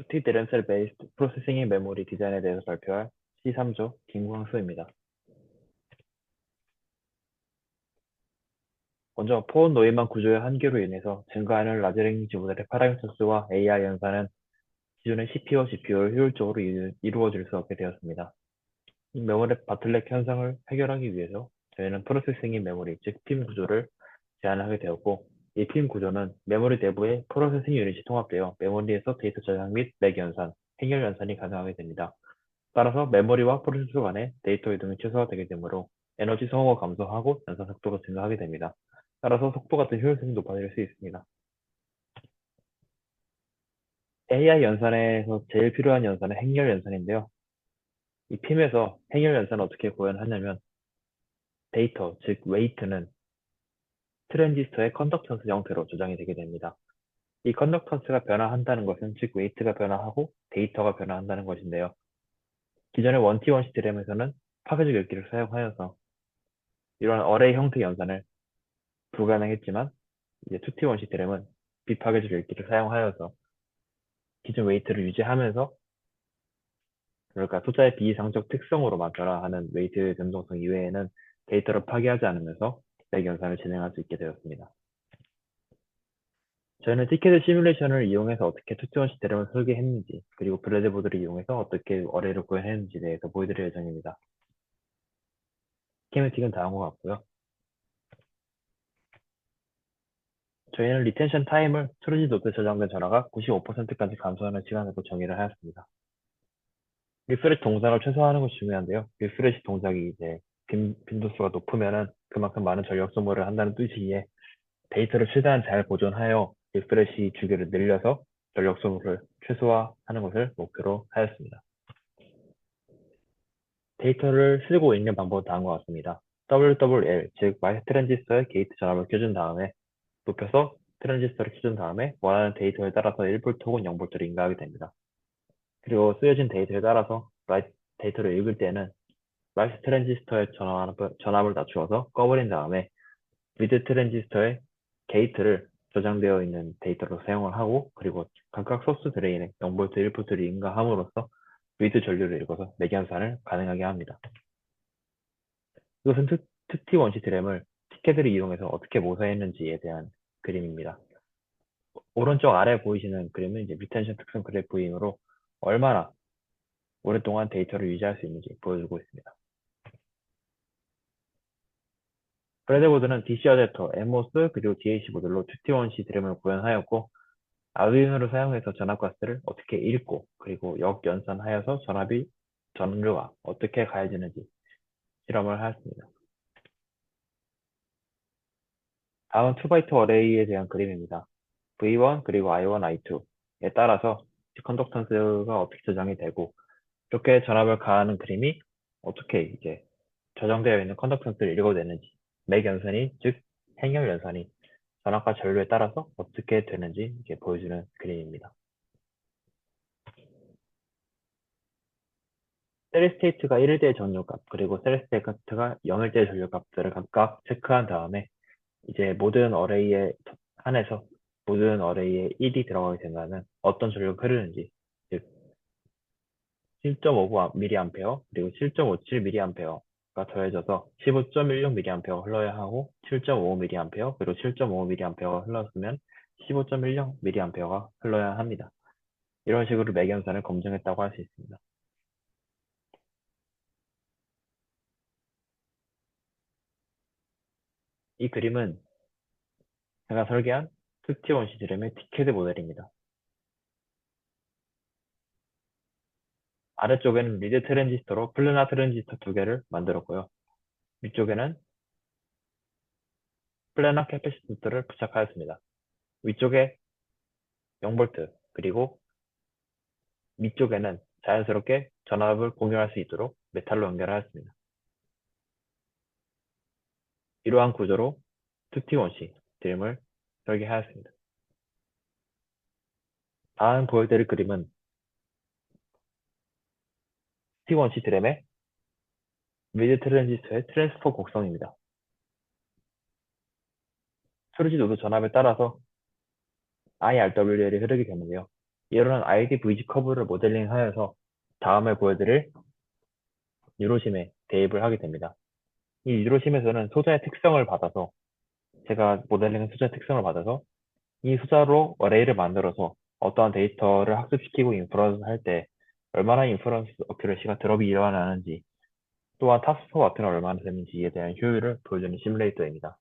T DRAM Cell Based Processing Memory 디자인에 대해서 발표할 C3조 김광수입니다. 먼저 포원 노이만 구조의 한계로 인해서 증가하는 라지 모델의 파라미터수와 AI 연산은 기존의 CPU와 GPU를 효율적으로 이루어질 수 없게 되었습니다. 이 메모리 바틀렉 현상을 해결하기 위해서 저희는 프로세싱 메모리, 즉 PIM 구조를 제안하게 되었고, 이 PIM 구조는 메모리 내부에 프로세싱 유닛이 통합되어 메모리에서 데이터 저장 및 맥 연산, 행렬 연산이 가능하게 됩니다. 따라서 메모리와 프로세서 간의 데이터 이동이 최소화되게 되므로 에너지 소모가 감소하고 연산 속도가 증가하게 됩니다. 따라서 속도 같은 효율성이 높아질 수 있습니다. AI 연산에서 제일 필요한 연산은 행렬 연산인데요. 이 PIM에서 행렬 연산을 어떻게 구현하냐면 데이터, 즉 웨이트는 트랜지스터의 컨덕턴스 형태로 조장이 되게 됩니다. 이 컨덕턴스가 변화한다는 것은 즉 웨이트가 변화하고 데이터가 변화한다는 것인데요. 기존의 원T 원시 드램에서는 파괴적 읽기를 사용하여서 이러한 어레이 형태 연산을 불가능했지만 이제 2T 원시 드램은 비파괴적 읽기를 사용하여서 기존 웨이트를 유지하면서 그러니까 숫자의 비이상적 특성으로만 변화하는 웨이트 변동성 이외에는 데이터를 파괴하지 않으면서 맥 연산을 진행할 수 있게 되었습니다. 저희는 티켓 시뮬레이션을 이용해서 어떻게 2T 원시 드램을 설계했는지 그리고 브레드보드를 이용해서 어떻게 어레이를 구현했는지에 대해서 보여드릴 예정입니다. 스키매틱은 다음과 같고요. 저희는 리텐션 타임을 트루지 노트에 저장된 전화가 95%까지 감소하는 시간으로 정의를 하였습니다. 리프레시 동작을 최소화하는 것이 중요한데요. 리프레시 동작이 이제 빈도수가 높으면은 그만큼 많은 전력 소모를 한다는 뜻이기에 데이터를 최대한 잘 보존하여 리프레시 주기를 늘려서 전력 소모를 최소화하는 것을 목표로 하였습니다. 데이터를 쓰고 있는 방법은 다음과 같습니다. WWL, 즉 마이스 트랜지스터의 게이트 전압을 켜준 다음에 높여서 트랜지스터를 켜준 다음에 원하는 데이터에 따라서 1V 혹은 0V를 인가하게 됩니다. 그리고 쓰여진 데이터에 따라서 데이터를 읽을 때는 라이트 트랜지스터의 전압을 낮추어서 꺼버린 다음에 미드 트랜지스터의 게이트를 저장되어 있는 데이터로 사용을 하고 그리고 각각 소스 드레인에 0V, 1V를 인가함으로써 미드 전류를 읽어서 매개연산을 가능하게 합니다. 이것은 2T 원시 드램을 티켓을 이용해서 어떻게 모사했는지에 대한 그림입니다. 오른쪽 아래 보이시는 그림은 이제 리텐션 특성 그래프이므로 얼마나 오랫동안 데이터를 유지할 수 있는지 보여주고 있습니다. 브래드보드는 DC 어댑터, MOS 그리고 DAC 모듈로 2T1C 드램을 구현하였고 아두이노를 사용해서 전압가스를 어떻게 읽고 그리고 역연산하여서 전류가 어떻게 가해지는지 실험을 하였습니다. 다음은 2x2 어레이에 대한 그림입니다. V1 그리고 I1, I2에 따라서 컨덕턴스가 어떻게 저장이 되고 이렇게 전압을 가하는 그림이 어떻게 이제 저장되어 있는 컨덕턴스를 읽어내는지 맥 연산이 즉 행렬 연산이 전압과 전류에 따라서 어떻게 되는지 이제 보여주는 그림입니다. 스테디스테이트가 1대 전류값 그리고 스테디스테이트가 0일대 전류값들을 각각 체크한 다음에 이제 모든 어레이에 한해서 모든 어레이에 1이 들어가게 된다면 어떤 전류가 흐르는지 즉 7.59mA 그리고 7.57mA가 더해져서 15.16mA가 흘러야 하고 7.5mA 그리고 7.5mA가 흘렀으면 15.10mA가 흘러야 합니다. 이런 식으로 맥연산을 검증했다고 할 수 있습니다. 이 그림은 제가 설계한 스티원 시드램의 티켓 모델입니다. 아래쪽에는 리드 트랜지스터로 플래너 트랜지스터 2개를 만들었고요. 위쪽에는 플래너 캐패시턴스를 부착하였습니다. 위쪽에 0V 그리고 밑쪽에는 자연스럽게 전압을 공유할 수 있도록 메탈로 연결하였습니다. 이러한 구조로 2T1C 드림을 설계하였습니다. 다음 보여드릴 그림은 T1C 드램의 미드 트랜지스터의 트랜스퍼 곡선입니다. 트루지 노드 전압에 따라서 IRWL이 흐르게 되는데요. 이런 ID VG 커브를 모델링하여서 다음에 보여드릴 유로심에 대입을 하게 됩니다. 이 유로심에서는 소자의 특성을 받아서 제가 모델링한 소자의 특성을 받아서 이 숫자로 어레이를 만들어서 어떠한 데이터를 학습시키고 인퍼런스 할 때 얼마나 인퍼런스 어큐러시가 드롭이 일어나는지 또한 타스크 와트는 얼마나 되는지에 대한 효율을 보여주는 시뮬레이터입니다.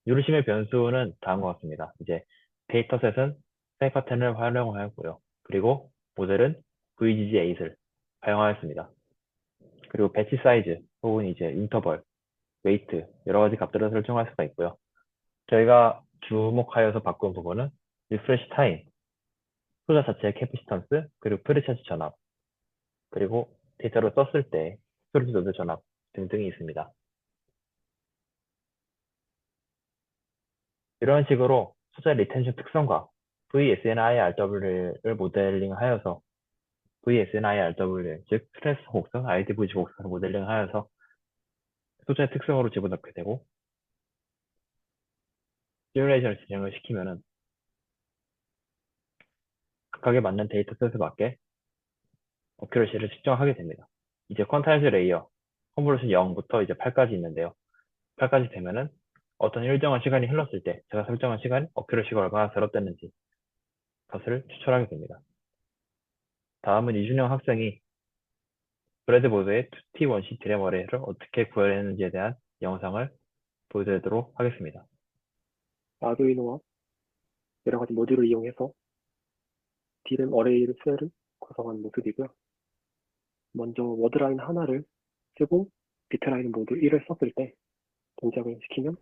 유르심의 변수는 다음과 같습니다. 이제 데이터셋은 사이파텐을 활용하였고요. 그리고 모델은 VGG8을 사용하였습니다. 그리고 배치 사이즈 혹은 이제 인터벌, 웨이트 여러 가지 값들을 설정할 수가 있고요. 저희가 주목하여서 바꾼 부분은 리프레시 타임, 소자 자체의 캐피시턴스, 그리고 프리차지 전압, 그리고 데이터를 썼을 때 스토리지 노드 전압 등등이 있습니다. 이런 식으로 소자 리텐션 특성과 VSNI-RW를 모델링하여서 VSNI-RW, 즉 스트레스 곡선, IDVG 곡선을 모델링하여서 소자의 특성으로 집어넣게 되고 시뮬레이션을 진행을 시키면은 각각에 맞는 데이터셋에 맞게 어큐러시를 측정하게 됩니다. 이제 퀀타이즈 레이어, 컨볼루션 0부터 이제 8까지 있는데요. 8까지 되면은 어떤 일정한 시간이 흘렀을 때 제가 설정한 시간, 어큐러시가 얼마나 드럽됐는지 것을 추출하게 됩니다. 다음은 이준영 학생이 브래드보드의 2T 원시 디레머레를 어떻게 구현했는지에 대한 영상을 보여드리도록 하겠습니다. 아두이노와 여러 가지 모듈을 이용해서 디램 어레이를 수를 구성한 모습이고요. 먼저 워드라인 하나를 쓰고 비트라인 모드 1을 썼을 때 동작을 시키면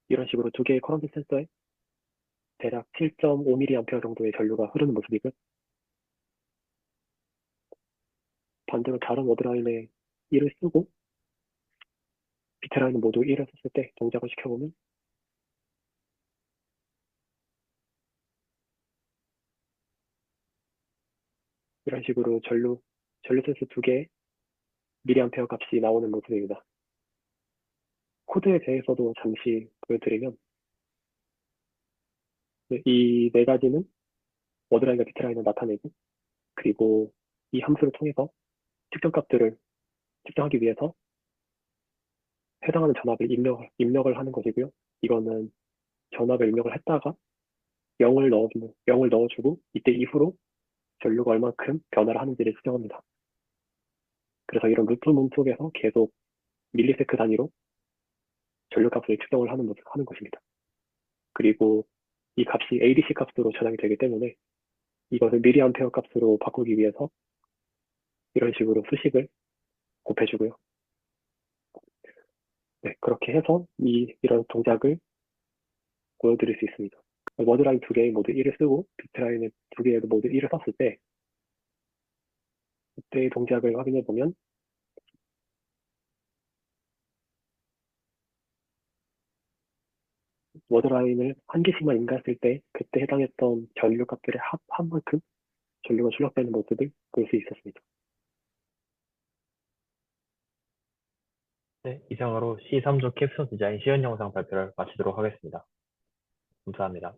이런 식으로 두 개의 커런트 센서에 대략 7.5mA 정도의 전류가 흐르는 모습이고요. 반대로 다른 워드라인에 1을 쓰고 비트라인 모드 1을 썼을 때 동작을 시켜보면 이런 식으로 전류 센서 두 개의 미리암페어 값이 나오는 모습입니다. 코드에 대해서도 잠시 보여드리면 이 네 가지는 워드라인과 비트라인을 나타내고 그리고 이 함수를 통해서 측정값들을 측정하기 위해서 해당하는 전압을 입력을 하는 것이고요. 이거는 전압을 입력을 했다가 0을 넣어주고 이때 이후로 전류가 얼만큼 변화를 하는지를 측정합니다. 그래서 이런 루프 문 속에서 계속 밀리세크 단위로 전류값을 측정을 하는 것입니다. 그리고 이 값이 ADC 값으로 저장이 되기 때문에 이것을 미리암페어 값으로 바꾸기 위해서 이런 식으로 수식을 곱해주고요. 네, 그렇게 해서 이런 동작을 보여드릴 수 있습니다. 워드라인 두 개의 모두 1을 쓰고 비트라인 두 개의 모두 1을 썼을 때 그때의 동작을 확인해 보면 워드라인을 한 개씩만 인가했을 때 그때 해당했던 전류 값들의 합한 만큼 전류가 출력되는 모습을 볼 수 있었습니다. 네, 이상으로 C3조 캡슐 디자인 시연 영상 발표를 마치도록 하겠습니다. 감사합니다.